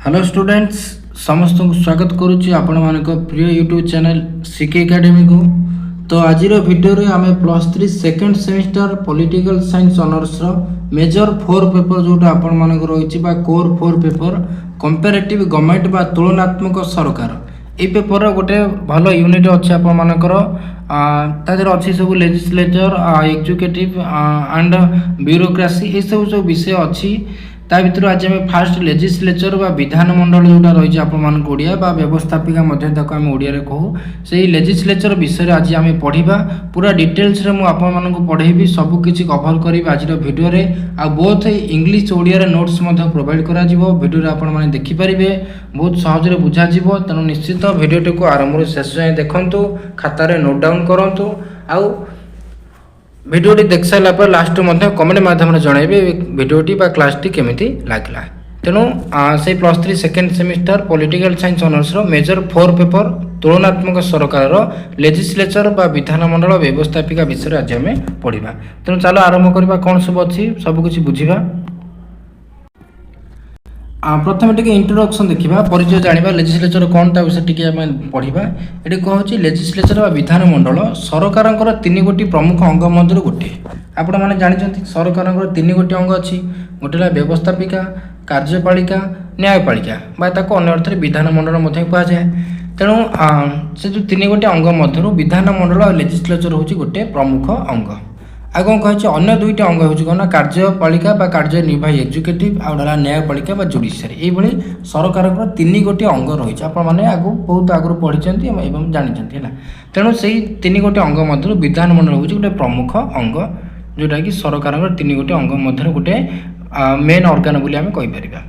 Hello students समस्त को स्वागत करुच्ची आपण मान प्रिय यूट्यूब चैनल सीके एकेडमी को। तो आज वीडियो रे आम +3 second semester political science honours major 4 paper जोटा आपण मान रही कोर 4 पेपर कंपैरेटिव गवर्नमेंट बा तुलनात्मक सरकार ये पेपर गोटे भल यूनिट अच्छे आपर अच्छी सब लेजिस्लेचर एग्जीक्यूटिव एंड ब्यूरोक्रेसी ये सब विषय अच्छी ता भर आज आम फास्ट लेजिस्लेचर बा विधानमंडल जोटा रही आपड़िया व्यवस्थापिका आम ओडिया कहूँ से लेजिस्लेचर विषय आज आम पढ़ा पूरा डिटेल्स रे मुझे पढ़ेबी सबकि कभर करी आज वीडियो रे आ both English Odia notes provide करा वीडियो आपने देखिपारे बहुत सहज बुझा तेणु निश्चित वीडियो को आरंभ शेष जाए देखूँ खातार नोट डाउन करूँ आउ भिडियोटी देख सारा पर लास्ट कमेंट माध्यम जनइबे भिडियोटी बा क्लासटी केमिति लागला। तेणु से +3 second semester political science honours major 4 paper तुलनात्मक सरकार लेजिस्लेचर बा विधानमंडल व्यवस्थापिका विषय आज आम पढ़ा। तेणु चलो आरंभ करबा कौन सब अच्छी सबकिछ बुझा। प्रथम टे इंट्रोडक्शन देखा परिचय जाना लेजिस्लेचर कौन ता विषय टी पढ़ा। ये कहूँ लेजिस्लेचर विधानमंडल सरकार 3 गोटी प्रमुख अंग मध्य गोटे आपण मैंने जानते सरकार 3 गोटी अंग अच्छी गोटे व्यवस्थापिका कार्यपालिका न्यायपालिका अन्य अर्थ विधानमंडल कहुए। तेणु से जो 3 गोटी अंग मध्य विधानमंडल और लेजिस्लेचर हूँ गोटे प्रमुख अंग। आ कौन कहे अन्य 2टी अंग हूँ कौन कार्यपालिका कार्यनिर्वाही एग्जीक्यूटिव आ न्यायपालिका जुडिशियरी ये सरकार 3 गोटी अंग रही है आगु बहुत आगु पढ़ी जानते हैं। तेणु से 3 गोटी अंग मध्य विधानमंडल हूँ गोटे प्रमुख अंग जोटा कि सरकार 3 गोटी अंग मध्य गोटे मेन ऑर्गन बोली आम कहीपर।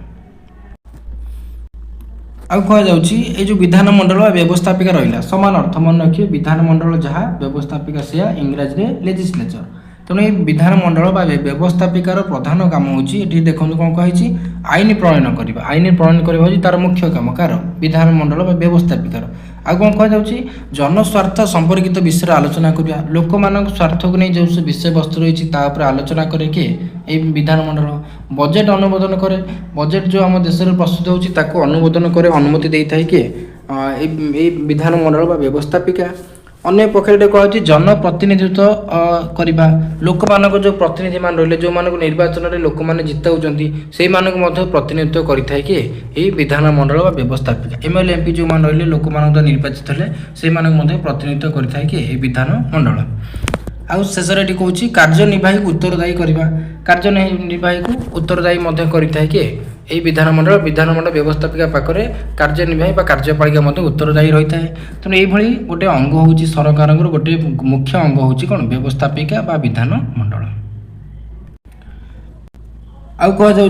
आउ कह जो विधानमंडल व्यवस्थापिका रहा सामान अर्थ मन रखिए विधानमंडल जहाँ व्यवस्थापिका से इंग्राजी में लेजिस्लेचर। तेणु ये विधानमंडल व्यवस्थापिकार प्रधान काम होची देखो कौन कही आईन प्रणयन करवा। आईन प्रणयन करवा तार मुख्य काम कार विधानमंडल व्यवस्थापिकार। आ कौन कहुच्छी जनस्वार्थ संपर्कित विषय आलोचना करवा लोक मान स्वार्थ को नहीं जो विषय वस्तु रही आलोचना करे किए विधानमंडल। बजेट अनुमोदन करे बजेट जो आम देश में प्रस्तुत होता अनुमोदन करे अनुमति दे था किए विधानमंडल व्यवस्थापिका। अन्य पक्षे कहूँ जनप्रतिनिधित्व करवा लोक मान जो प्रतिनिधि मान रही जो मानक निर्वाचन में लोक मैंने जिताऊँच से प्रतिनिधित्व करें कि विधानमंडल व्यवस्थापिका। एमएलए एमपी जो मान रही लोक मान निर्वाचित होते से प्रतिनिधित्व करें कि विधानमंडल। आउ शेष कहूँ कार्यनिर्वाही को उत्तरदायी करवा कार्यनिर्वाही को उत्तरदायी करें कि यही विधानमंडल व्यवस्थापिका पाखे कार्यनिर्वाही कार्यपालिका उत्तरदायी रही है। तेणु ये गोटे अंग हूँ सरकार गोटे मुख्य अंग हूँ कौन व्यवस्थापिका विधानमंडल। आउ कह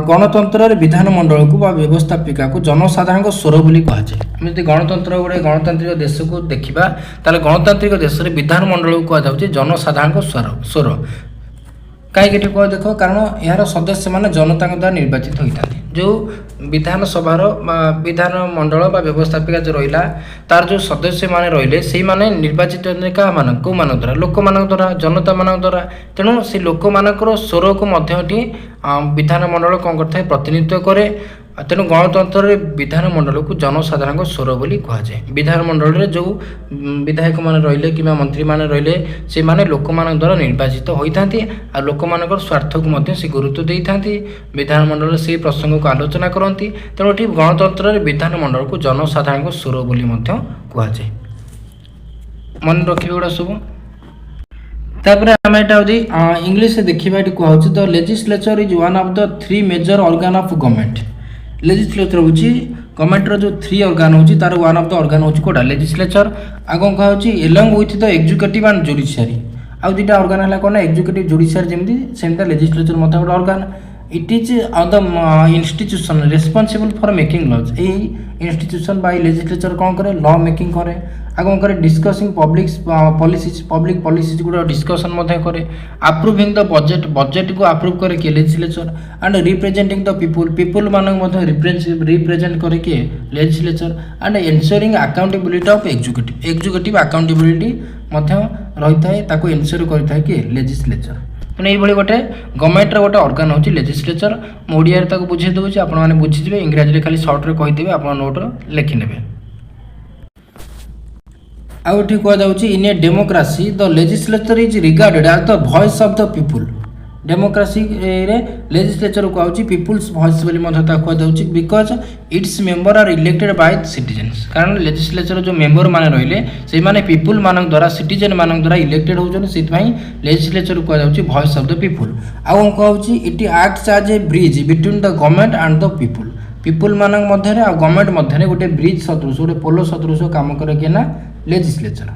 गणतंत्र विधानमंडल को व्यवस्थापिका को जनसाधारण स्वर बोली कहुए। गणतंत्र गोटे गणतांत्रिक देश को देखा ताले गणतांत्रिक देश में विधानमंडल को कहुए जनसाधारण स्वर कहीं कह देख कारण यार सदस्य मैंने जनता द्वारा निर्वाचित होता जो विधानसभार विधानमंडल व्यवस्थापिका जो रहा तार जो सदस्य मैंने रही से मैंने निर्वाचित क्या मान कौ मान द्वारा लोक मान द्वारा जनता मान द्वारा। तेणु से लोक मानकर स्वर को विधानमंडल कौन करता प्रतिनिधित्व करे। तेणु गणतंत्र विधानमंडल को जनसाधारण स्वर बोली कहुए। विधानमंडल में जो विधायक मान रही कि मंत्री मान रही से माने लोक मान द्वारा निर्वाचित होता आ लोक मान स्वार्थ को से गुरुत्व दे था विधानमंडल से प्रसंग को आलोचना करती। तेणु ये गणतंत्र विधानमंडल को जनसाधारण स्वर बोली कहुए। मन रखिए गुड़ा सब। तापर आम यहाँ इंग्लीश देखा ये कहूँ the legislature is one of the 3 major organ of government. Legislature हूँ गवर्नमेंट जो 3 ऑर्गन हूँ तार वन ऑफ द ऑर्गन हूँ कौटा लेजिस्लेचर। आगे कहूँ along with the executive and judiciary आउ 2टा ऑर्गन है कौन एग्जीक्यूटिव जुडिशियरी जमी सेमती लेजिस्लेचर गोटे organ. It is the institution responsible for making laws. यही इंस्टीट्यूशन बाय लेजिस्लेचर कौन करे लॉ मेकिंग करे आगे करे डिस्कसिंग पब्लिक पॉलिसीज गुड़ा डिस्कसन करे अप्रूविंग द बजेट को अप्रूव करे कि legislature and representing the people मानक रिप्रेजेंट करे कि legislature and ensuring accountability of executive accountability रही है एनश्योर करता है कि लेजिस्लेचर। तेणु ये गोटे गवर्नमेंटर गोटे ऑर्गन होची लेजिस्लेचर मु ओडिया रे ताको बुझे दउची आपण माने बुझिजिबे इंग्लिश रे खाली शॉर्ट रे कहि देबे आपण नोट लिखि नेबे आउठी को जाउची in a democracy the legislature is regarded as the voice of the people democracy रे लेजिस्लेचर को आउची पीपल्स वॉइस बोली मधता को जाउची because its member are elected by citizens कारण लेजिस्लेचर जो मेंबर माने रहिले से माने पीपल मानक द्वारा सिटीजन मानक द्वारा इलेक्टेड होजन सेति पई लेजिस्लेचर को जाउची वॉइस ऑफ द पीपल आउ को आउची it acts as a bridge between the government and the people people मानक मध्य रे आ गवर्नमेंट मध्य रे गोटे ब्रिज सदृश गोटे पोलो सदृश काम करे के ना लेजिस्लेचर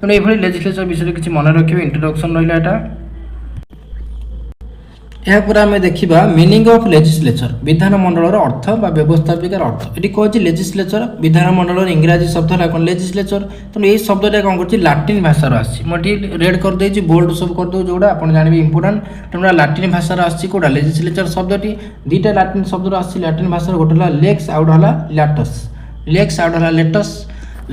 तेणु ये लेजिस्लेचर विषय किसी मन रखिए इंट्रोडक्शन रहा एटा यापर आम देखा मीनिंग ऑफ लेजिस्लेचर विधानमंडल अर्थ व्यवस्थापिकार अर्थ ये कहे लेजिस्लेचर विधानमंडल इंग्राजी शब्द है कौन लेजिस्लेचर तेणु ये शब्दटा कौन कर लाटिन भाषार आसी रेड करदे बोल्ड सब करदे जोड़ा आप जानवे इंपोर्टाट तेणु लाटिन भाषार आसोटा लेजिस्लेचर शब्दटी दुईटा लाटिन शब्द आसी लाटिन भाषा गोटे लेक्स आउ गोटे लैटस लेक्स आउ गोटे लेटस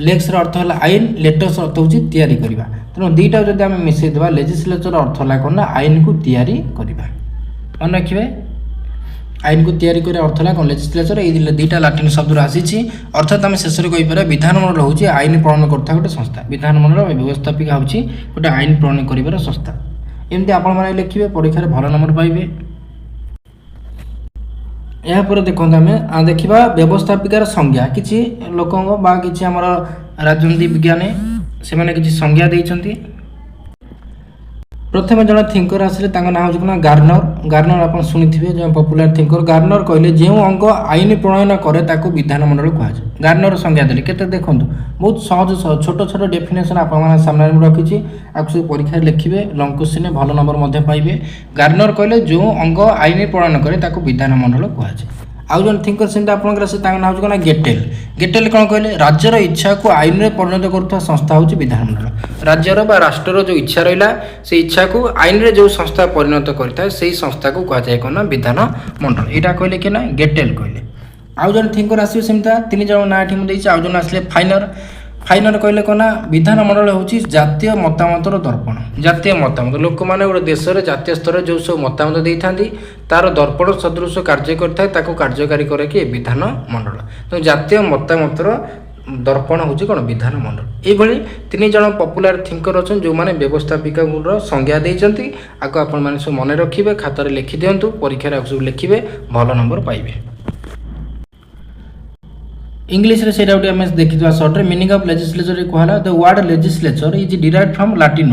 लेक्स अर्थ है आईन लेटस अर्थ हूँ तैयारी करवा तेणु दुईटा जब आम मिसेदेवा लेजिस्लेचर अर्थ है कौन आईन को तैयारी करवा मन रखिए आईन को तैयारी कर अर्थ है कौन लेजिस्लेचर ये दुईटा लाटिन शब्द आसी अर्थात आम शेष में कहीपर विधानमंडल हूँ आईन प्रणयन करता गोटे संस्था विधानमंडल व्यवस्थापिका हूँ गोटे आईन प्रणयन कर संस्था एमती आपण लिखिए परीक्षा भल नंबर पाइबे यापर देखो आम देखा व्यवस्थापिकार संज्ञा किसी लोकों कि आम राजनीति विज्ञान से किसी संज्ञा देइछंती प्रथम जन थिंकर आसिले ना हूँ गार्नर गार्नर आप शुणिथे जो पपुलर थिंकर गार्नर कहले जो अंग आईन प्रणयन करे ताको विधानमंडल कहुए गार्नर संज्ञा देले केते देखो बहुत सहज सहज छोट छोट डेफिनेशन आप सामने रखी आपको सब परीक्षा लिखिए लंग क्वेश्चन भल नंबर पाइबे गार्नर कहले जो अंग आईन प्रणयन करे ताको विधानमंडल कहुए आउ जन थिंकर सेमती आपंकर से ना हूँ गेटेल गेटेल कौन कहले राज्यर इच्छा को आईन में परिणत करुवा संस्था हूँ विधानमंडल राज्यर बा राष्ट्र जो इच्छा रहा से इच्छा को आईन में जो संस्था परिणत करता से संस्था को कहुए कौन ना विधानमंडल यहाँ कहले कि ना गेटेल कहले आउ जन थिंकर आसवे सेमता तीन जन ना ये आउ जन आसले फाइनर फाइनर कहले कौन ना विधानमंडल हूँ जातीय मतामतर दर्पण जातीय मतामत लोक मैंने गोटे देश में जातीय स्तर जो सब मतामत दे था तार दर्पण सदृश कार्य करता कार्यकारी करे कि विधानमंडल तो जातीय मतामतर दर्पण हूँ कौन विधानमंडल ये तीन जन पपुलर थिंकर अच्छा जो मैंने व्यवस्थापिका संज्ञा देती आपको आपण सब मन रखिए खातार लिखि दिंतु परीक्षा सब लिखिए भल नंबर पाइबे इंग्लिश रे सेटा उठी हमें देखिवा शॉर्ट रे मीनिंग ऑफ लेजिस्लेचर कहला the word legislature is derived from Latin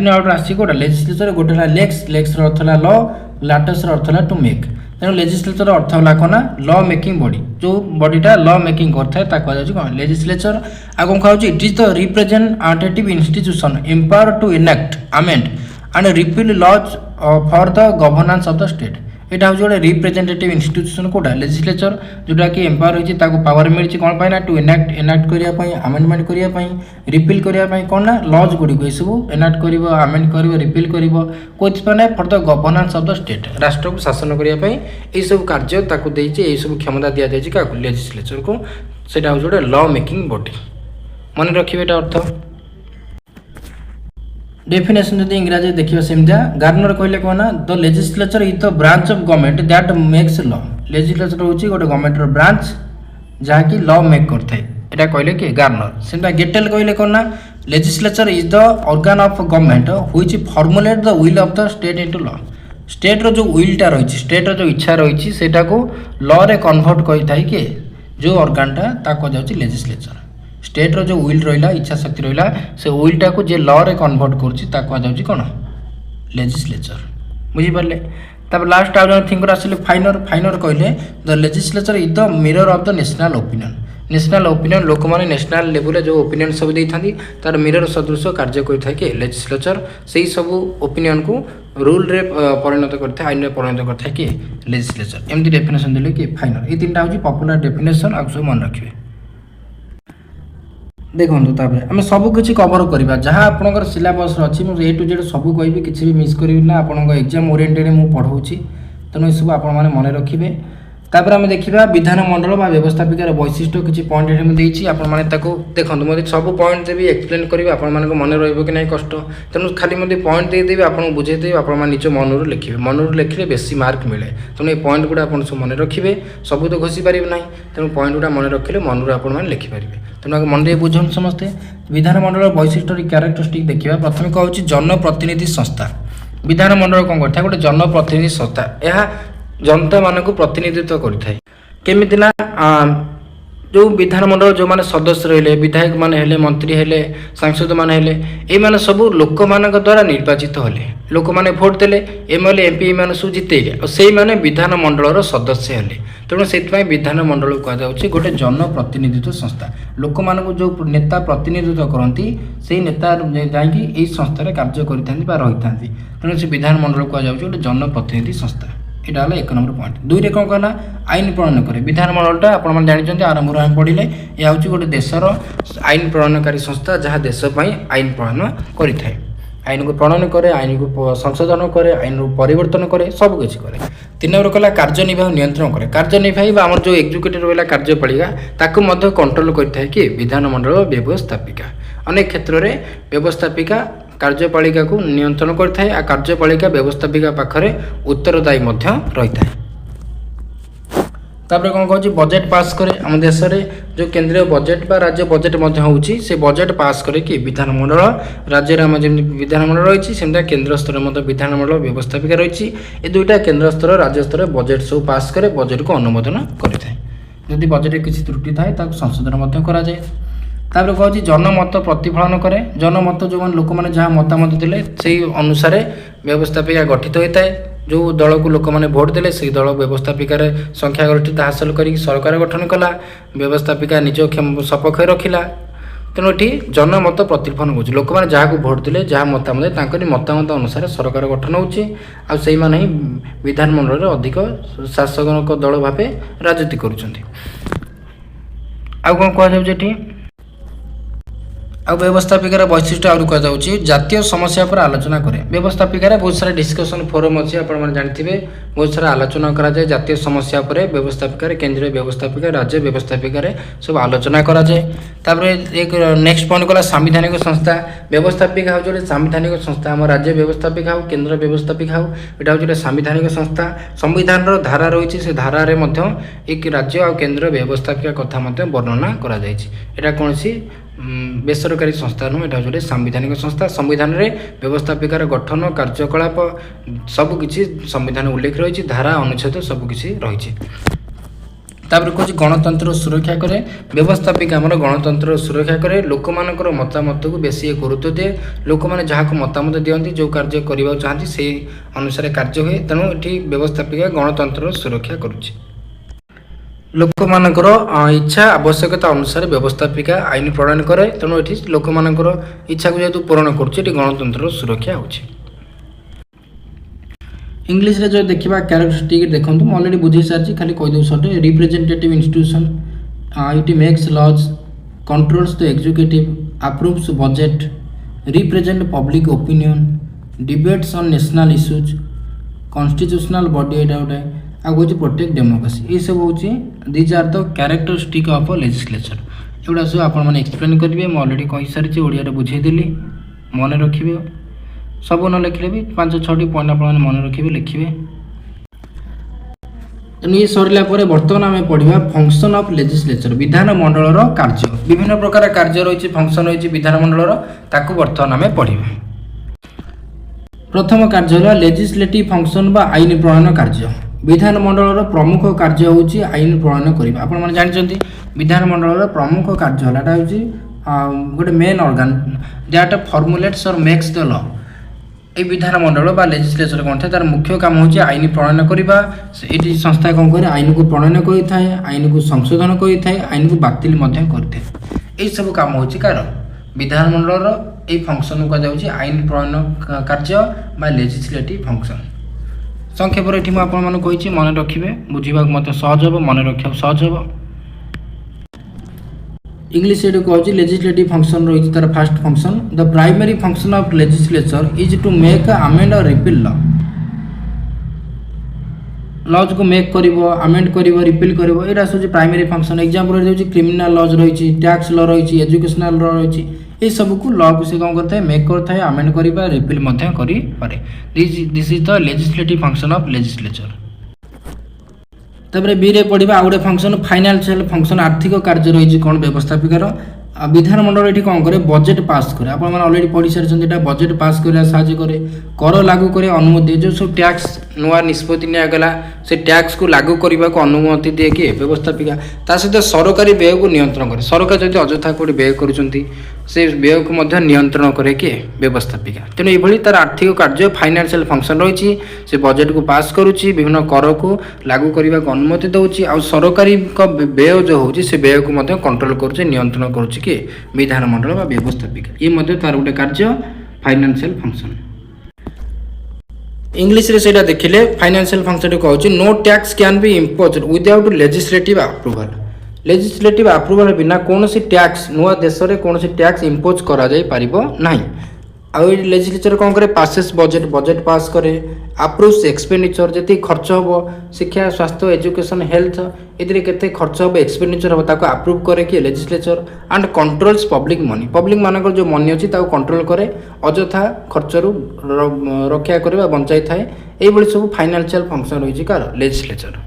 word आसी कोटा लेजिस्लेचर गोटे लेक्स लेक्स अर्थ है लॉ लैटस अर्थ है टू मेक तेणु लेजिस्लेचर अर्थ है कौन लॉ मेकिंग बॉडी जो बॉडीटा लॉ मेकिंग करता है कौन लेजिस्लेचर आ कौन कहा it is the representative institution empower to enact amend and repeal laws for the governance of the state यहाँ हूँ गोटे रिप्रेजेंटेटिव इंस्टीट्यूशन कोटा लेजिस्लेचर जोटा कि एम्पावर होती पावर मिली कौन पाई ना टू एनाक्ट एनाक्ट करने आमेंडमेंट करने रिपिल करने कौन ना लॉज गुड़ी ये सब एनाक्ट कर आमेंड कर रिपिल कर कौन for the governance of the state राष्ट्र को शासन करने ये सब कार्य ये सब क्षमता दि जाए क्या लेजिस्लेचर को सेटा हूँ गोटे लॉ मेकिंग बॉडी मन रखिए अर्थ डेफिनेशन जब इंग्राजी देखिए सेमतिया गार्नर कहले कौन ना the legislature is the branch of government that makes law legislature हूँ गोटे गवर्नमेंट ब्रांच जहाँकि लॉ मेक करता है यहाँ कहले कि गार्नर सेमता गेटेल कहले कौन ना legislature is the organ of government which formulate the will of the state into law state रो जो विलटा रही स्टेट रो जो इच्छा रही से लॉ रे कन्वर्ट करता है कि जो ऑर्गनटा ताको जाउची लेजिस्लेचर स्टेट रो जो विल रहा इच्छा शक्ति रहा से विलटा को जे लॉ रे कन्वर्ट कर कौन लेजिस्लेचर बुझीपारे तब लास्ट आउ जन थिंकर आसिले फाइनर फाइनर कहले the legislature is the mirror of the national opinion लोक मैंने नेशनल लेवल जो ओपिनियन सब देती तार मिरर सदृश कार्य करता है कि लेजिस्लेचर से सब ओपिनियन को रूल रे परिणत करता है आईन में परिणत करता है कि लेजिस्लेचर एमती डेफिनेशन देले कि फाइनर ये तीन हूँ पपुलर डेफिनेशन आप सब मन रखिए देखो आम सबकि कवर करवा जहाँ आपंकर सिलेबस अच्छी मुझे ए टू जेड सब कहि किसी भी मिस करी ना आप एग्जाम ओरिएंटेड मुझे पढ़ाऊँगी तेणु ये सब आप मन रखिए तापर आम देखा विधानमंडल बा व्यवस्थापिकार वैशिष्ट्य किसी पॉइंट देती देखो मुझे सब पॉइंट देवी एक्सप्लेन करी आप मन रही ना कष्ट तेणु खाली मुझे पॉइंट देदेवी आपको बुझेदेवी आप निज मनरू लिखे मनरू लिखले बेसी मार्क मिले तेणु ये पॉइंट गुड़ा आप सब मन रखिए सब तो घोषी पारे ना तेणु पॉइंट गुड़ा मन रखिले मनरू आप लिखिपारे तेणु मन दे बुझ समस्ते विधानमंडल वैशिष्ट्य क्यारेक्टरिस्टिक देखा प्रथम कहूँ जनप्रतिनिधि संस्था विधानमंडल कौन करता गोटे जनप्रतिनिधि संस्था यह जनता मान प्रतिनिधित्व करें केमिति ना जो विधानमंडल जो माने सदस्य रहिले विधायक माने हेले मंत्री हेले सांसद माने हेले ए माने सब लोक मानक द्वारा निर्वाचित होले लोक माने वोट देले एमएलए एमपी माने सब जितेले और सेई माने विधानमंडल सदस्य हेले तेणु से विधानमंडल कह जाउछि गोटे जनप्रतिनिधित्व संस्था लोक मानक जो नेता प्रतिनिधित्व करती से नेता जाकि एई संस्था कार्य करिथांती बा रहिथांती तेणु से विधानमंडल कह जाउछि गोटे जनप्रतिनिधि संस्था यहाँ है 1 नंबर पॉइंट 2 रे कौन कहला आईन प्रणयन करे विधानमंडलटा आपण जानते आरंभ आम पढ़े यह हूँ गोटे देशर आईन प्रणयनकारी संस्था जहाँ देशपाई आईन प्रणयन करें आईन को प्रणयन करे आईन को संशोधन करे आईन परिवर्तन करे सब किसी करे 3 नंबर कहला कार्यनिर्वाह नियंत्रण करे कार्यनिर्वाही आम जो एक्जिक्यूटिव रहा कार्यपालिका ताकू कंट्रोल करें कि विधानमंडल व्यवस्थापिका अनेक क्षेत्र में व्यवस्थापिका कार्यपालिका को नियंत्रण करता है कार्यपालिका व्यवस्थापिका पाखरे उत्तरदायी रही है तापर कौन कहूँ बजेट पास करे आम देश में जो केंद्रीय बजेट बा राज्य बजेट होउची से बजेट पास करे कि विधानमंडल राज्य में जमी विधानमंडल रही सेमती केन्द्र स्तर में विधानमंडल व्यवस्थापिका रही ये दुईटा केन्द्र स्तर राज्य स्तर बजेट सब पास करे बजेट को अनुमोदन करें जदि बजेट किसी त्रुटि थाए संशोधन कराए तापर कहूँ जनमत प्रतिफलन करे जनमत जो मैंने लोक मैंने जहाँ मतामत देले से अनुसार व्यवस्थापिका गठित होता है जो दल को लोक मैंने भोट देले से दल व्यवस्थापिकार संख्या गठित हासिल कर सरकार गठन कला व्यवस्थापिका निज सपक्ष रखिला तेणु ये जनमत प्रतिफलन हो लोक मैंने जहाँ भोट देले जहाँ मतामत मतामत अनुसार सरकार गठन होने ही विधानमंडल अधिक शासक दल भाव राजनीति करुँच कौन कहुँ व्यवस्थापिकार वैशिष्ट्य आहुरी कहुच्छी जातीय समस्या पर आलोचना करे व्यवस्थापिकार बहुत सारा डिस्कशन फोरम अच्छी आप जानते बहुत सारा आलोचना कराए जातीय समस्या पर व्यवस्थापिकार केंद्रीय व्यवस्थापिका राज्य व्यवस्थापिकार सब आलोचना कराए एक नेक्स्ट पॉइंट गला सांविधानिक संस्था व्यवस्थापिका हूँ जो सांविधानिक संस्था आम राज्य व्यवस्थापिका हो केंद्र व्यवस्थापिका हो यहाँ हूँ सांविधानिक संस्था संविधान धारा रही से धारा एक राज्य और केंद्र व्यवस्थापिका कथा वर्णना करा कौन बेसरकारी संस्था नुह यहाँ हूँ सांविधानिक संस्था संविधान में व्यवस्थापिकार गठन कार्यकलाप सबकि संविधान उल्लेख रही धारा अनुच्छेद सबकि रही कहूँ गणतंत्र सुरक्षा करे व्यवस्थापिका आमर गणतंत्र सुरक्षा करे लोक मानकर मतामत को बेसी गुरुत्व दिए लोक मैंने जहाँ मतामत दिखती जो कार्य करने चाहती से अनुसार कार्य हुए तेणु ये व्यवस्थापिका गणतंत्र सुरक्षा करुच्ची लोक मानकर इच्छा आवश्यकता अनुसार व्यवस्थापिका आईन प्रणयन करे तेणु ये लोक मानकर इच्छा को जेहेतु पूरण कर गणतंत्र सुरक्षा होची इंग्लिश रे जो देखा क्यारेक्टरिस्टिक देखो मुझे ऑलरेडी बुझे सारी खाली कहीदे सटे representative institution it makes laws controls the executive approves budget represent public opinion debates on national issues constitutional body एटा गोटे आगे प्रोटेक्ट डेमोक्रेसी ये सब हूँ these are the characteristic of legislature एगुड़ा सब आप एक्सप्लेन करेंगे मुझे ऑलरेडी कही सारी ओडिया बुझेदेली मन रखिए सब न लिखले भी 5-6 पॉइंट आप मन रखिए लिखिए ये सरला बर्तमान आम पढ़ा फंक्शन ऑफ लेजिस्लेचर विधानमंडल कार्य विभिन्न प्रकार कार्य रही फंक्शन रही विधानमंडल ताकू बर्तमान आम पढ़ा प्रथम कार्य है लेजिस्लेटिव फंक्शन बा आईन प्रणयन कार्य विधानमंडल प्रमुख कार्य हूँ आईन प्रणयन करवा आपण जानते विधानमंडल प्रमुख कार्य हूँ गोटे मेन ऑर्गन दैट फॉर्मुलेट्स और मेक्स द लॉ ये विधानमंडल बा लेजिस्लेचर कौन था तार मुख्य काम हूँ आईन प्रणयन करवा ये संस्था कौन करे आईन को प्रणयन करता है आईन को संशोधन करता है आईन को बातिल करता है यही सब काम हूँ कार विधानमंडल ये फंक्शन कहुँ आईन प्रणयन कार्य बा लेजिस्लेटिव फंक्शन संक्षेप ये आपको मन रखिए बुझा मत सहज हम मन रखा सहज हम इंग्लिश ये कहूँ लेजिस्लेटिव फंक्शन रही तार first function the primary function of legislature is to make amend और रिपील लॉ लज को मेक करिवो अमेंड करिवो रिपील करिवो एटा सब प्राइमरी फंक्शन एग्जांपल रही जाउची क्रिमिनल लज रही टैक्स लॉ रही एजुकेशनल लॉ रही ये सब को लॉ को से कौन करता है मेक करता है अमेंड करिबा रिपील मध्य करि पारे this is the legislative function of legislature. तबरे बी रे पढ़िबा आ गोटे फंक्शन फाइनान्शियल फंक्शन आर्थिक कार्य रही कौन व्यवस्थापिकार विधानमंडल ये कौन करे बजेट पास करे आप अलरेडी पढ़ी सारी बजेट पास कर साहय करे कर लागू करे अनुमति जो सब टैक्स नुआ निष्पत्ति निगला से टैक्स को लागू करने को अनुमति दिए किए व्यवस्थापिका ता सहित सरकारी व्यय को नियंत्रण करे सरकार जब अଯଥା कोई व्यय करुँच से व्यय को नियंत्रण करे किए व्यवस्थापिका तेणु ये तार आर्थिक कार्य फाइनान्शियल फंक्शन रही से बजेट को पास करुच्ची विभिन्न कर को लागू करने को अनुमति दौर आ सरकारी व्यय जो हो व्यय को कंट्रोल कर नियंत्रण करुच्ची किए विधानमंडल व व्यवस्थापिका ये तार गोटे कार्य फाइनान्शियल फंक्शन। इंग्लिश रे सेटा देखिले फाइनान्शियल फंक्शन कहूँ no tax can be impose without legislative approval legislative approval बिना कौन सी टैक्स नुआ देश में कौन सी टैक्स इम्पोज करा जाय पारिबो नहीं आउ लेजिस्लेचर कौन करे पासेस बजेट पास करे अप्रूव्स एक्सपेंडिचर जी खर्च हम शिक्षा स्वास्थ्य एजुकेशन हेल्थ ये केते खर्च हम एक्सपेंडिचर हम ताको अप्रूव करे कि लेजिस्लेचर एंड कंट्रोल्स पब्लिक मानकर जो मनी अच्छी कंट्रोल करे अଯଥା खर्चरू रक्षा करवा बंचाई थाए ये सब फाइनान्शियल फंक्शन रही कार लेजिस्लेचर।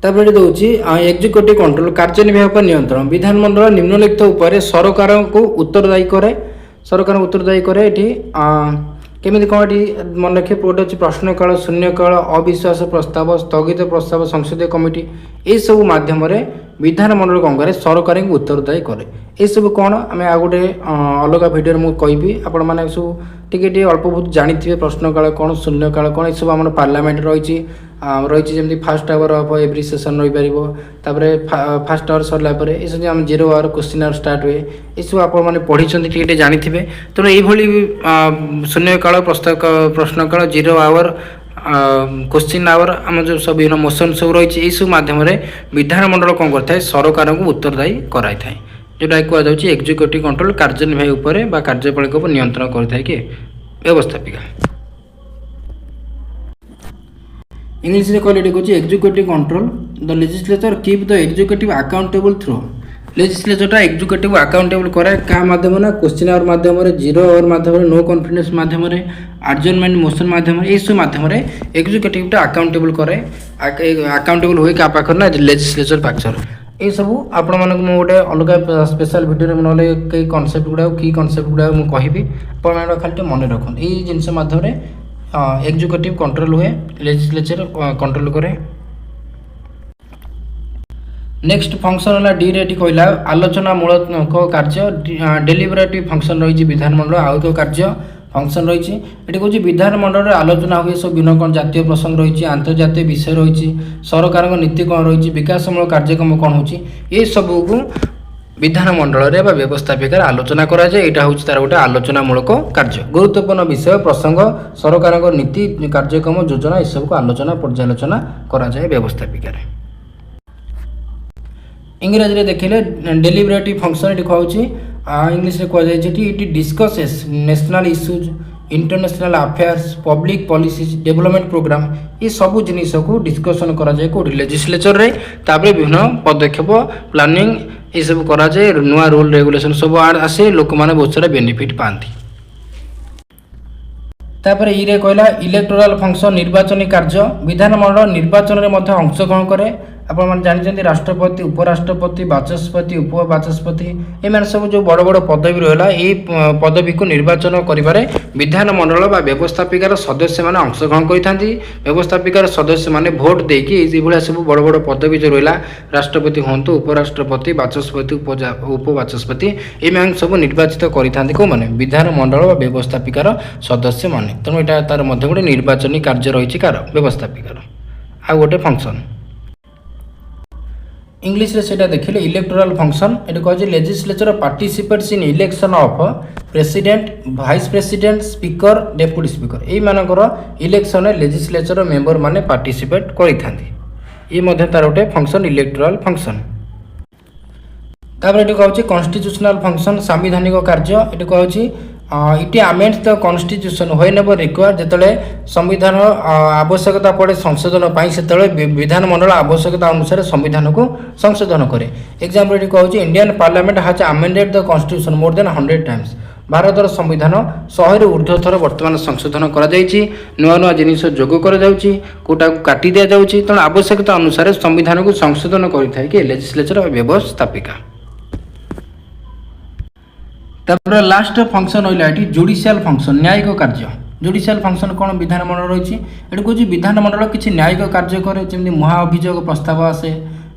तापर दूसरी एक्जिक्यूटिव कंट्रोल कार्यनिर्वाहक नियंत्रण विधानमंडल निम्नलिखित उपर सरकार को उत्तरदायी करे सरकार उत्तरदायी करे ये केमी कौन ये मन रखिए गोटे अच्छी प्रश्नकाल शून्यकाल अविश्वास प्रस्ताव स्थगित प्रस्ताव संसदीय कमिटी ये सब मध्यम विधानमंडल कौन करे सरकार को उत्तरदायी करे ये सब कौन आम आ गए अलग भिडियो मुझे कहि आपण मैंने सब टी अल्प बहुत जानी प्रश्नकाल कौन शून्यकाल कौन ये सब आम पार्लियामेंट रही रही जमी fast hour of every session रही पार फास्ट आवर सरला ये सब आम 0 आवर क्वेश्चन आवर स्टार्ट हुए ये सब आप पढ़ी टे जानी तेणु ये शून्यकाल प्रश्नकाल 0 आवर क्वेश्चन आवर आम जो सब विभिन्न मोशन सब रही है सब मध्यम विधानमंडल कौन करता सरकार को उत्तरदायी कराई थाए जोटा कहुच्छी एक्जिक्यूटिव कंट्रोल कार्यनिर्वाही उपर कार्यपालिका नियंत्रण करता कि व्यवस्थापिका। इंग्लिश रे कहले कहूँ executive control the legislature keep the executive accountable through legislature executive accountable कराए क्या माध्यम ना क्वेश्चन आवर माध्यम 0 आवर माध्यम नो कॉन्फिडेंस माध्यम एडजर्नमेंट मोशन माध्यम सब माध्यम एक्जिक्यूटिव अकाउंटेबल कराए अकाउंटेबल हुए क्या पाखर ना लेजिस्लेचर पाखर ये सब आपण मानक मु गोटे अलग स्पेशल वीडियो में ना कई कॉन्सेप्ट गुड़ा की कॉन्सेप्ट गुड़ा मुझे कहि आप खाली मन रखुन ये जिनस माध्यम एक्जिक्यूटिव कंट्रोल हुए लेजिस्लेचर कंट्रोल करे। नेक्स्ट फंक्शन है डी रे कहला आलोचना मूलक कार्य डेलिबरेटिव फंक्शन रही विधानमंडल आउ एक कार्य फंक्शन रही ये कहूँ विधानमंडल आलोचना हुए सब विभिन्न कौन जातीय प्रसंग रही आंतर्जातीय विषय रही सरकार नीति कौन रही विकासमूलक कार्यक्रम कौन हो सबू को विधानमंडल व्यवस्थापिका आलोचना कराए यहाँ हूँ तार गोटे आलोचनामूलक कार्य गुरुत्वपूर्ण विषय प्रसंग सरकार नीति कार्यक्रम योजना ये सब को आलोचना पर्यालोचना कराए व्यवस्थापिका। इंग्राजी में देखिले डेलिबरेटिव फंक्शन ये कहूँ इंग्लिश में कहुई it discusses national issues international affairs public policies development program ये सब जिनिस को डिस्कसन कराए कौट लेजिस्लेचर रे तापर विभिन्न पदक्षेप प्लानिंग ये सब कराए नुआ रूल रेगुलेशन सब आसे लोक मैंने बहुत सारा बेनिफिट पाती। तापर ये कहला इलेक्टोराल फंक्शन निर्वाचन कार्य विधानमंडल निर्वाचन में अंशग्रहण करे आपण जानते राष्ट्रपति उपराष्ट्रपति बाचस्पति उपबाचस्पति एम सब जो बड़ बड़ पदवी रहा ये पदवी को निर्वाचन करें विधानमंडल बा व्यवस्थापिकार सदस्य मैंने अंशग्रहण करते व्यवस्थापिकार सदस्य मैंने भोट देकी सब बड़ बड़ पदवी जो रहा राष्ट्रपति हूँ उपराष्ट्रपति बाचस्पति उपबाचस्पति एम सब निर्वाचित करते कौ मैंने विधानमंडल बा व्यवस्थापिकार सदस्य मैंने तेणु यहाँ तार गोटे निर्वाचनी कार्य रही कार व्यवस्थापिकार आ गोटे फंक्शन। इंग्लिश रे सेटा देखिले इलेक्टोरल फंक्शन ये कहूँ legislature participates in election of president vice president speaker deputy speaker यही मानकर इलेक्शन लेजिस्लेचर मेंबर माने पार्टिसिपेट करिथांती ये तार गोटे फंक्शन इलेक्टोरल फंक्शन। तापर ये कहूँ कॉन्स्टिट्यूशनल फंक्शन संवैधानिक कार्य ये कहूँ it amends the constitution whenever require जेतले संविधान आवश्यकता पड़े संशोधन पाई सेतले विधानमंडल आवश्यकता अनुसार संविधान को संशोधन करे। एग्जांपल ये कहूँ Indian parliament has amended the constitution more than 100 times. भारतर संविधान 100 रु ऊर्ध्व थर वर्तमान संशोधन करा जायछि, नुआ नुआ जिनिस जोग करा जाउछि, कोटा को काटी दिया जाउछि। तेणु आवश्यकता अनुसार संविधान को संशोधन करिथाय कि लेजिस्लेचर व्यवस्थापिका। तापर लास्ट फंक्शन होइला एटी जुडिशियल फंक्शन, न्यायिक कार्य। जुडिशियल फंक्शन कौन विधानमंडल रही है कौन विधानमंडल किसी न्यायिक कार्य करे जमी महाअभियोग प्रस्ताव आसे,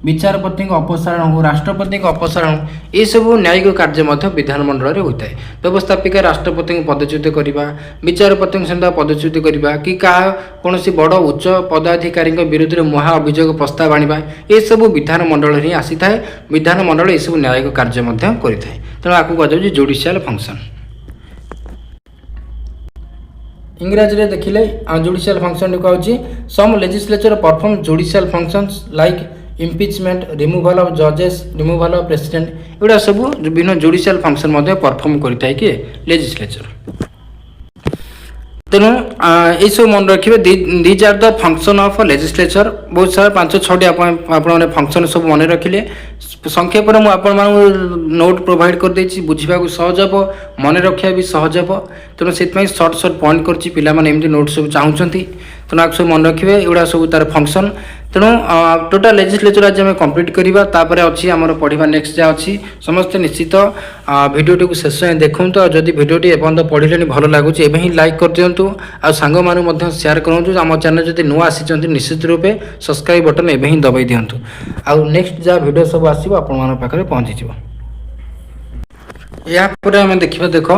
विचारपति अपसारण हो, राष्ट्रपति अपसारण ये सब न्यायिक कार्य विधानमंडल होता है। व्यवस्थापिका राष्ट्रपति पदच्युत करवा, विचारपति से पदच्युत करवा कि कौन बड़ उच्च पदाधिकारी विरुद्ध में महाअभियोग प्रस्ताव आने ये सब विधानमंडल ही आसी था। विधानमंडल ये सब न्यायिक कार्य करें। तेणु आपको कहुच्छे जुडिशियल फंक्शन। इंग्राजी में देखिले जुडिशियल फंक्शन कहूँ some legislature perform judicial functions like impeachment, removal of जजेस, रिमूवल ऑफ प्रेसिडेंट एगुड़ा सब विभिन्न जुडिशियल फंक्शन परफॉर्म करें कि लेजिस्लेचर। तेणु ये सब मन रखिए these are the function of legislature. बहुत सारा 5-6 आपने फंक्शन सब मन रखिले। संक्षेप में मुझे नोट प्रोवाइड कर देछि, बुझा सहज हे, मन रखा भी सहज हे। तेणु से सर्ट सर्ट पॉइंट कर पाने नोट सब चाहूँगी। तेणु आप सब मन रखिए एगुड़ा सब तार फंक्शन। तेणु टोटाल लेजिस्लेचर आज आम कंप्लीट करवा। तापर अच्छी आमर पढ़ा नेक्स्ट जहाँ अच्छी समस्ते निश्चित भिडियोटी को शेष देखूँ। जदि भिडियोटी एपर्तंत पढ़िले भल लगुच एवं ही लाइक कर दिंतु, आ सांग मानू शेयर करूँ। आम चैनल जब नुआ आसी निश्चित रूपे सब्सक्राइब बटन एवं ही दबाई दिंतु। आउ नेक्स्ट जहाँ भिडियो सब आसो आप पहुँची। यापर आम देखा देख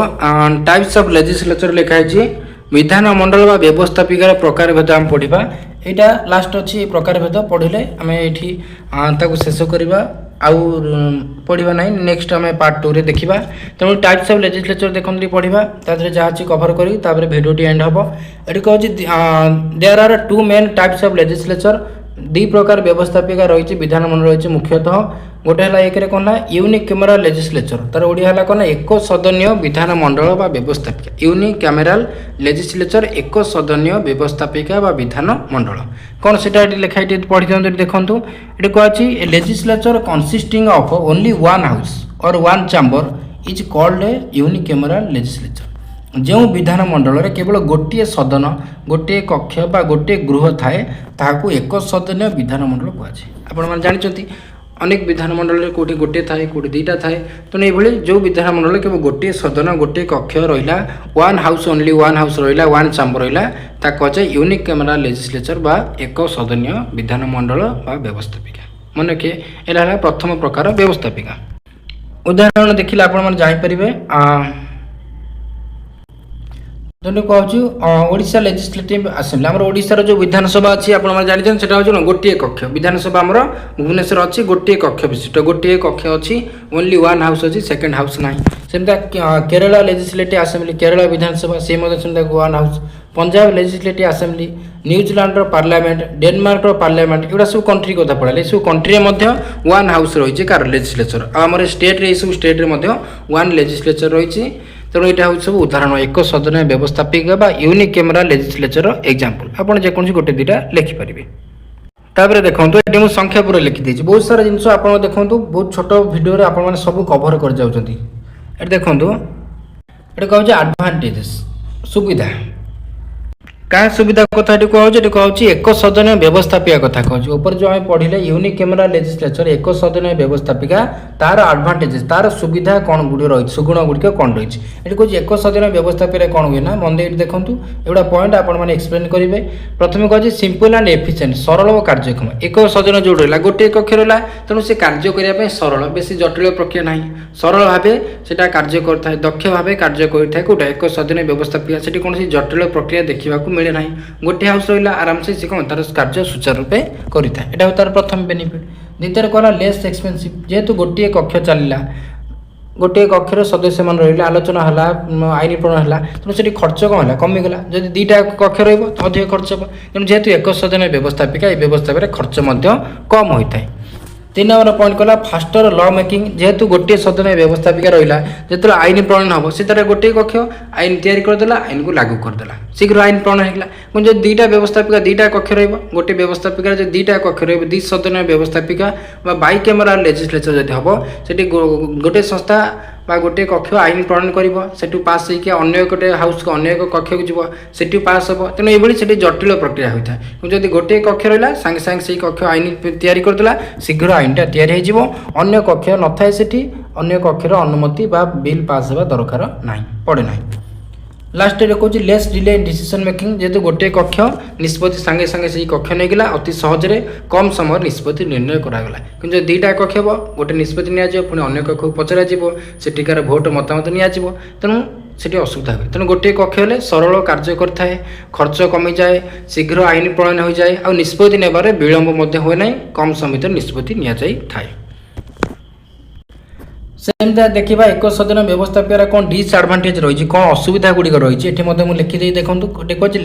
टाइप्स ऑफ लेजिस्लेचर लिखाई विधानमंडल व व्यवस्थापिकार प्रकार भेद आम पढ़ा। यहाँ लास्ट अच्छी प्रकार भेद पढ़ले आम ये शेष करवा आउ पढ़ा ना। नेक्स्ट आम पार्ट 2 रे देखा। तेणु टाइप्स ऑफ लेजिस्लेचर देखते पढ़ा तादरे जहाँ अच्छी कभर करी तापर भिडियोटी एंड हम। ये कहूँ there are 2 main types of legislature. 2 प्रकार व्यवस्थापिका रही विधानमंडल रही मुख्यतः। गोटे है एक कौन यूनिकैमेराल लेजिस्लेचर, तार ओडिया है कौन एक सदनीय विधानमंडल व व्यवस्थापिका। यूनिकैमेराल लेजिस्लेचर एक सदनीय व्यवस्थापिका व विधानमंडल कौन से लिखाई पढ़ी दिखाँ। देखो ये कहुच्छी legislature consisting of only one house or one chamber is called a unicameral legislature. जो विधानमंडल रे केवल गोटे सदन, गोटे कक्ष बा गोटे गृह थाए ताहाकू एक सदनीय विधानमंडल कहुए। आपण जानते अनेक विधानमंडल में कौटी गोटे थाए कौटी 2टा थाए। तेणु ये जो विधानमंडल केवल गोटे सदन, गोटे कक्ष रहा, one house only one house रहा, वन चैम्बर रहा, कहुए यूनिकैमेराल लेजिस्लेचर बा एक सदनीय विधानमंडल बा व्यवस्थापिका। मन रखिए यह प्रथम प्रकार व्यवस्थापिका। उदाहरण देखिले आपण जापर जो कहूँ ओडिशा लेजिस्लेटिव आसेम्बली आम ओडिशार जो विधानसभा अच्छी आप जानते हैं हूँ गोटे कक्ष। विधानसभा आम भुवनेश्वर अच्छी गोटे कक्ष विशिष्ट, गोटे कक्ष अच्छी ओनली वन हाउस अच्छी, सेकेंड हाउस ना। सेमती केरला लेजिस्लेटिव आसेम्बली, केरला विधानसभा सी one house. Punjab legislative assembly, New Zealand parliament, Denmark parliament एगुड़ा सब कंट्री कथा पड़ा। सब कंट्री वन हाउस रही कार लेजिस्लेचर। आम स्टेट सब स्टेट वन लेजिस्लेचर रही। तेणु यहाँ हूँ सब उदाहरण एक सदनीय व्यवस्थापिका बा यूनिकैमेराल लेजिस्लेचर एग्जांपल। आपड़ जेकोसी गोटे 2टा लिखिपारे। तापर देखो ये मुझे संक्षेप लिखिदे बहुत सारा जिन आप देखो बहुत छोट भिडियो आप सब कभर कर जाउछंती। ये देखो ये कहूँ एडवांटेजेस सुविधा क्या सुविधा कथा कहूँ एक सदनीय व्यवस्थापिका कथा कहूँ। ऊपर जो आम पढ़ले यूनिकैमेराल लेजिस्लेचर एक सदनीय व्यवस्थापिका तार एडवांटेजेस तार सुविधा कौन गुड़ी रही सुगुण गुड़िक कौन रही है कहूँ एक सदनीय व्यवस्थापिका कौन हुए ना मन देखते देखो एगुड़ा पॉइंट आपने एक्सप्लेन करेंगे। प्रथम कहूँ सिंपल एंड एफिशिएंट सरल और कार्यक्षम। एक सदन जो रहा गोटे कक्ष रहा तेणु से कार्य करने सरल बेस जटिल प्रक्रिया ना सरल भाव से कार्य करता दक्ष भाव कार्य करता कौटा एक सदनीय व्यवस्थापिका से कौन जटिल प्रक्रिया देखा मिले ना गोटे हाउस रहा आराम से कौन तार कार्य सुचारू रूपे करें। यहाँ तार प्रथम बेनिफिट। द्वितीय कहला लेस एक्सपेंसिव जेहेतु गोटे कक्ष चलला गोटे कक्षर सदस्य मान रही आलोचना है आईन प्रणयन है तेणु से खर्च कौन है कमिगला। जब 2टा कक्ष रधिक खर्च हे तेणु जेहेतु एक सदनीय व्यवस्थापिका ये व्यवस्थापिका खर्च कम होता है। तीन नंबर पॉइंट कला फास्टर लॉ मेकिंग जेहेतु गोटे सदन व्यवस्थापिका रहा जो आईन प्रणयन हम से गोटे कक्ष आईन तैयारी करदेला आईन को लागू करदेला शीघ्र आईन प्रणयन होगा जो दुईटा व्यवस्थापिका दुईटा कक्ष रोटे व्यवस्थापिका जो दुईटा कक्ष रही सदन व्यवस्थापिका बाई कैमरा लेजिस्लेचर जब हम से गोटे संस्था बा गोटे कक्ष आईन प्रणयन कर पास होकर गोटे हाउस को अन्य एक कक्ष को जीव से पास हम तेणु ये जटिल प्रक्रिया होता है जब गोटे कक्ष रहा सांगे सांगे से कक्ष आईन तैयारी करदेला शीघ्र आईनटा तैयारी अन्य कक्ष न थाए से अन्य कक्षर अनुमति बा बिल पास होगा दरकार ना पड़े ना लास्ट कहूँ less delay in decision making जेहेतु गोटे कक्ष निष्पत्ति सांगे सांगे से कक्ष नहीं गला अति सहजरे कम समय निष्पत्ति निर्णय करागला कि दुईटा कक्ष हे गोटे निष्पत्ति नि पुणी अन्य कक्ष को पचरा सेठिकार भोट मतामत नि तेणु से असुविधा हुए तेणु गोटे कक्ष हेले सरल कार्य करए खर्च कमी जाए शीघ्र आईन प्रणयन हो जाए और निष्पत्ति नेबार विलंब हुए ना कम समय निष्पत्ति नि थाए सेमती देखा एक सदन व्यवस्थापिका कौन डिसएडवांटेज रही कौन असुविधा गुड़िक रही है लिखिदे देखो गोटे कहते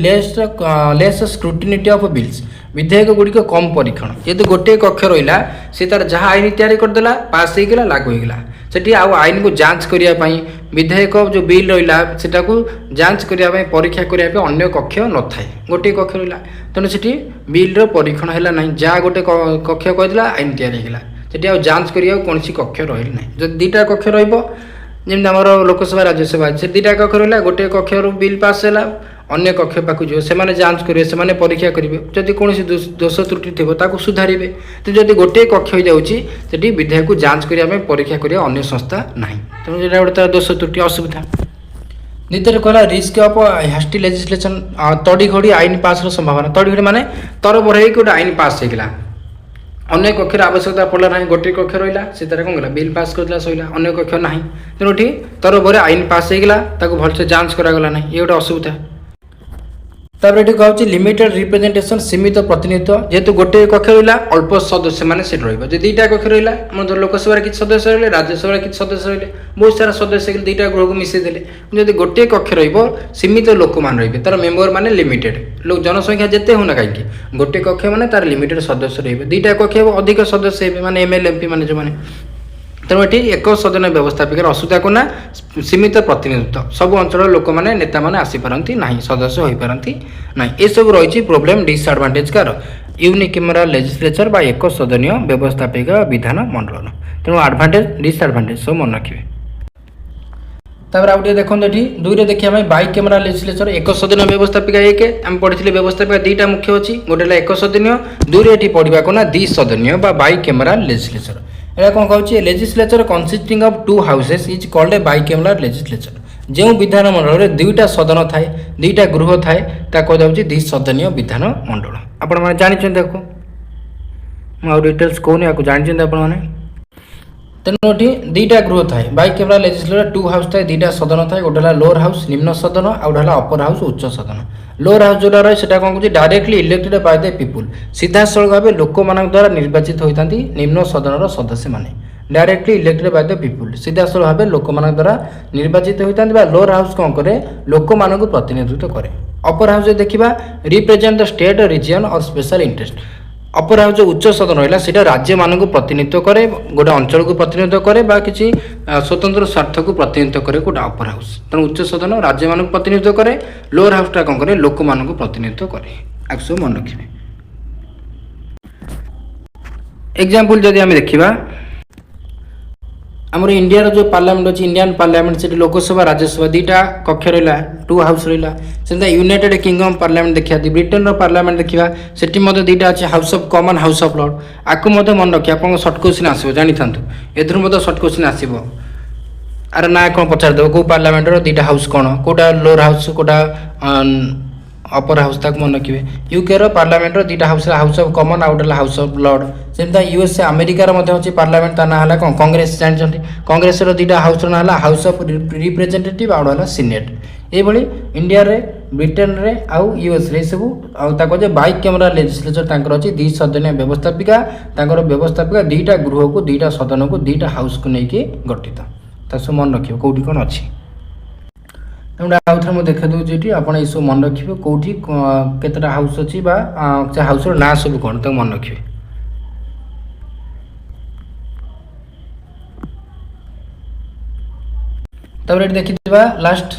लेस स्क्रूटिनिटी ऑफ बिल्स विधेयक गुड़िक कम परीक्षण जेहेतु गोटे कक्ष रहा सी तार जहाँ आईन तैयारी करदेला पास होगा लागू होगा सेठी आउ आईन को जांच करने विधेयक जो बिल रहा सेटा को जांच करने परीक्षा करने अन्य कक्ष न थाए गोटे कक्ष रहा तेणु से बिल्र परीक्षण है ना जहाँ गोटे कक्ष कहला आईन तैयारी होगा सेठी आ जांच करिया कौन कक्ष रही ना जब दुईटा कक्ष रमी आम लोकसभा राज्यसभा से दुईटा कक्ष रहा गोटे कक्ष बिल पास है अन्य कक्ष पाक जो से जांच करेंगे से परीक्षा करेंगे जदि कौन दोष त्रुटि थी सुधारे तो जब गोटे कक्ष हो जाए विधेयक को जांच करने परीक्षा करिया अन्य संस्था ना तेणु जो गोटे दोष त्रुटि असुविधा द्वितीय कहला रिस्क ऑफ हास्टी लेजिस्लेशन तड़ी घड़ी आईन पास संभावना तड़ी घड़ी माने तर बढ़े गोटे आईन पास होगा अन्य कक्षर आवश्यकता पड़ा ना गोटे कक्ष रहा से कौन गला बिल पास करदेला सैला अन्य कक्ष ना तेणु ये तर भरे आईन पास होगा भलसे जांच करागला ना ये गोटे असुविधा तापर ये कहूँ लिमिटेड रिप्रेजेंटेशन सीमित प्रतिनिधित्व जेहेतु गोटे कक्ष रहा अल्प सदस्य मैंने से रही दुईटा कक्ष रहा लोकसभा किसी सदस्य रहे राज्यसभा किसी सदस्य रहे बहुत सारा सदस्य दुईटा गृह को मिसेदेले जब गोटे कक्ष सीमित लोक मान रही तार मेम्बर मैंने लिमिटेड लोक जनसंख्या जिते होना कहीं गोटे कक्ष मैंने तार लिमिटेड सदस्य रही दुईटा कक्ष अधिक सदस्य माने एमएलए एमपी मैंने जो तेणु ये एक सदन व्यवस्थापिकार असुविधा को ना सीमित प्रतिनिधित्व सब अंचल लोक मैंने नेता मैंने आसीपारती ना सदस्य हो पारती ना ये सब रही problem disadvantage car unicameral legislature बा एक सदनीय व्यवस्थापिका विधान मंडल तेणु एडवांटेज डिसएडवांटेज सब मन रखिए तापर आउ देखो ये दुईरे देखिए बाई कैमरा लेजिस्लेचर एक सदन व्यवस्थापिका एक आम पढ़ी व्यवस्थापिका दुईटा मुख्य अच्छी गोटे एक सदनीय दुईरे ये पढ़ा को ना द्विसदनीय बाई कैमरा लेजिस्लेचर एटा कौन कहूँ legislature consisting of to houses is called A by camera legislature जो विधानमंडल में दुईटा सदन थाए दुईटा गृह थाए कहुच्छे द्विसदनीय विधान मंडल आपण मैंने जानते देखो मुझे डिटेल्स कहूनी आपको जानते आपने तेणु ये दुईटा गृह थाए bicameral legislature two house थाए दुईटा सदन थाए गोटे लोअर हाउस निम्न सदन आउ अपर हाउस उच्च सदन लोअर हाउस जो रही है कौन कह directly elected by the people सीधा सड़क भाव लोक मान द्वारा निर्वाचित होता निम्न सदन सदस्य मैंने directly elected by the people सीधा सड़क भाव लोक मान द्वारा निर्वाचित होता लोअर हाउस कौन करे लोक मान प्रतिनिधित्व करे अपर हाउस देखा रिप्रेजेंट द स्टेट रिजन और स्पेशल इंटरेस्ट अपर हाउस जो उच्च सदन रहा है राज्य मान प्रतिनिधित्व करे गोटे अंचल को प्रतिनिधित्व करे किसी स्वतंत्र स्वार्थ को प्रतिनिधित्व करे गोटे अपर हाउस तेणु उच्च सदन राज्य मान प्रतिनिधित्व करे लोअर हाउसटा कौन करे लोक मान प्रतिनिधित्व करे आपको सब मन रखिए एग्जांपल जदि आम देखा आमर इंडिया जो पार्लियामेंट अच्छी इंडियन पार्लियामेंट से लोकसभा राज्यसभा दुईटा कक्ष रहा टू हाउस रहा से यूनाइटेड किंगडम पार्लियामेंट देखा ब्रिटेन पार्लियामेंट देखा से दुईटा अच्छे house of common house of Lord आपको मन रखिए आप सर्ट क्वेश्चन आसो जानी था एथर सर्ट क्वेश्चन आसो अरे ना कौन पचारदेव कौ पार्लियामेंट दुईटा हाउस कौन कौटा लोअर हाउस कौटा अपर हाउस तक मन रखिए यूके पार्लियामेंट दुईटा हाउस ऑफ कॉमन आउ गए हाउस ऑफ लॉर्ड सेमती यूएसए अमेरिकार अच्छी पार्लियामेंट ता ना कौन कांग्रेस जानते कांग्रेस दुईटा हाउस ना हाउस ऑफ रिप्रेजेंटेटिव आउ गला सीनेट ये इंडिया रे ब्रिटेन रे आउ यूएस रे सब आउ बाई कैमरा लेजिस्लेचर अच्छी द्विसदनीय व्यवस्थापिका व्यवस्थापिका दुईटा गृह को दुईटा सदन को दुईटा हाउस को लेकिन गठित सब मन रखिए कौटी कौन अच्छी आउ थे मुझे देखा दूसरी ये आप सब मन रखिए कौटी केतटा हाउस अच्छी हाउस ना सब कौन तक मन रखिए तापर ये देखि लास्ट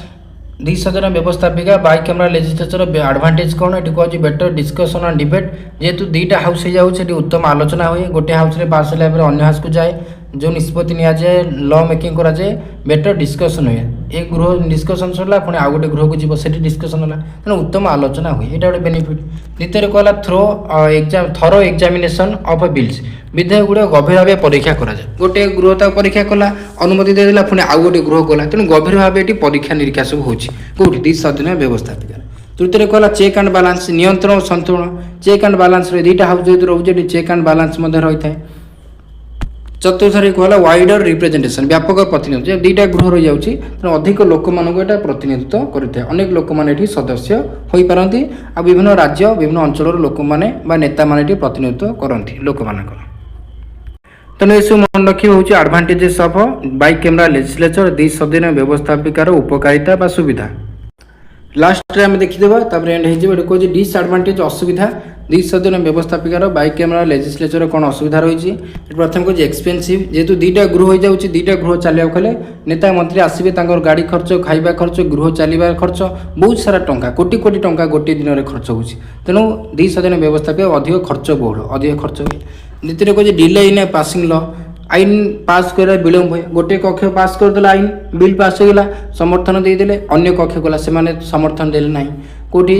द्विसदन व्यवस्थापिका बाय कैमरा लेजिस्लेचर एडवांटेज कौन ये कहूँ बेटर डिस्कसन एंड डिबेट जेहेतु दुईटा हाउस हो जाए उत्तम आलोचना हुए गोटे हाउस में पास होला अन्य हाउस को जाए जो निष्पत्ति निजाए ल मेकिंग कराए बेटर डिस्कसन हुए एक गृह डिस्कसन सरला पुणी आउ गोटे गृह को जीव से डिस्कसन है तेणु उत्तम आलोचना हुए यहाँ गोटे बेनिफिट द्वितीय कहला थरो एग्जामिनेशन ऑफ बिल्स विधेयक गुड़ा गभीर भाव परीक्षा कराए गोटे गृह तक परीक्षा कला अनुमति देदेला पुणी आउ गोटे गृह कला तेणु गभीर भाव ये परीक्षा निरीक्षा सब होती द्विसदनीय व्यवस्थापिका तृतीय कहला चेक एंड बालांस नियंत्रण और संतुलन चेक एंड बालांस दुईटा हाउस जो रोचे चेक एंड बालांस रही है चतुर्थ कहला वाइडर रिप्रेजेंटेशन व्यापक प्रतिनिधित्व दुईटा गृह रही जाऊँगी तेणु अधिक लोक मानक प्रतिनिधित्व करते अनेक लोक मैंने सदस्य हो पारती आ विभिन्न राज्य विभिन्न अंचल लोक मैंने नेता मैंने प्रतिनिधित्व करती लोक मान तेणु ये सब मन रखिए हूँ advantages of bicameral legislature द्विसदनीय व्यवस्थापिकार उपकारिता सुविधा लास्ट रे आम देखीदेवा एंड हो कहे डिसएडवांटेज असुविधा द्विसदनीय व्यवस्थापिकार बाय कैमरा लेजिस्लेचर कौन असुविधा रही प्रथम कहे एक्सपेनसिव जेहेतु दुईटा गृह हो जाऊँगी दुईटा गृह चलिया कले नेता मंत्री आसवे गाड़ी खर्च खाइबा खर्च गृह चलवा खर्च बहुत सारा टंका कोटी कोटी टंका गोटे दिन में खर्च हो तेणु द्विसदनीय व्यवस्थापिका अधिक खर्च बहुल अधिक खर्च हुए द्वितीय कहे डिले इन पासिंग ल आईन पास कर विलम्ब हुए गोटे कक्ष पास करदे आईन बिल पास होगा समर्थन देदेले अन्य कक्ष गला से समर्थन देले ना कौटी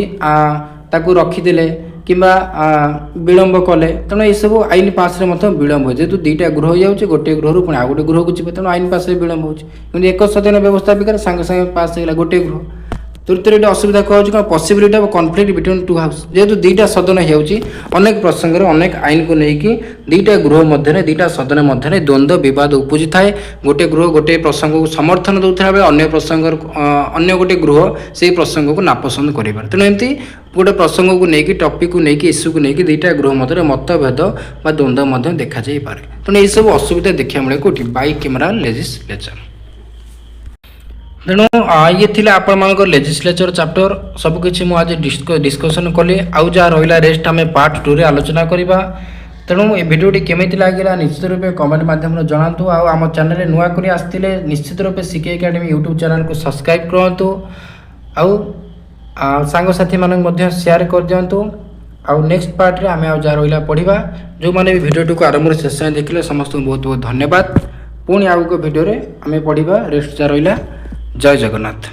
ताकू रखीदे कि विलम्ब कले तेणु ये सब आईन पास विलम्ब हो जेहतु दुईटा गृह हो जाऊँगी गोटे गृह पुणी आ गोटे गृह को जी तेणु आईन पास विलम्ब हो एक सदन व्यवस्थापिका सांगे सांगे पास होगा गोटे गृह तृतीय असुविधा कह possibility of conflict between two house जेहेतु दुईटा सदन होनेक प्रसंग अनेक आईन को लेकिन दुईटा गृह मध्य दुईटा सदन मध्य द्वंद्व बद उपजी थाए गोटे गृह गोटे प्रसंग को समर्थन दूसरा बेले अन्य प्रसंग अन्य गोटे गृह से प्रसंग को नापसंद कर तेणु एमती गोटे प्रसंग को लेकिन टॉपिक को लेकिन इश्यू को लेकिन दुईटा गृह मध्य मतभेद द्वंद्व देखा पारे तेणु ये सब असुविधा देखा मिले कौटी बाय कैमरा लेजिस्लेचर तेणु ये थिला आपण मानकर लेजिस्लेचर चैप्टर सबकि मुझे डिस्कसन कली आउ जहाँ रहा रेस्ट आम पार्ट 2 रे आलोचना करवा तेणु ये भिडियोटी केमिति लगे निश्चित रूप कमेंट माध्यम जनातु आम चैनल नुआ कर आसते निश्चित रूप सीके एकेडमी यूट्यूब चैनल को सब्सक्राइब करूँ आउ सांगसाथी मानक शेयर कर दिंतु आउ नेक्स्ट पार्ट रे आम जहाँ रहा पढ़ा जो मैंने भी भिडियोटी को आरंभ शेष देखिले समस्त बहुत बहुत धन्यवाद पुणी आउ भिडियो आम पढ़ा रेस्ट जहाँ रहा जय जगन्नाथ।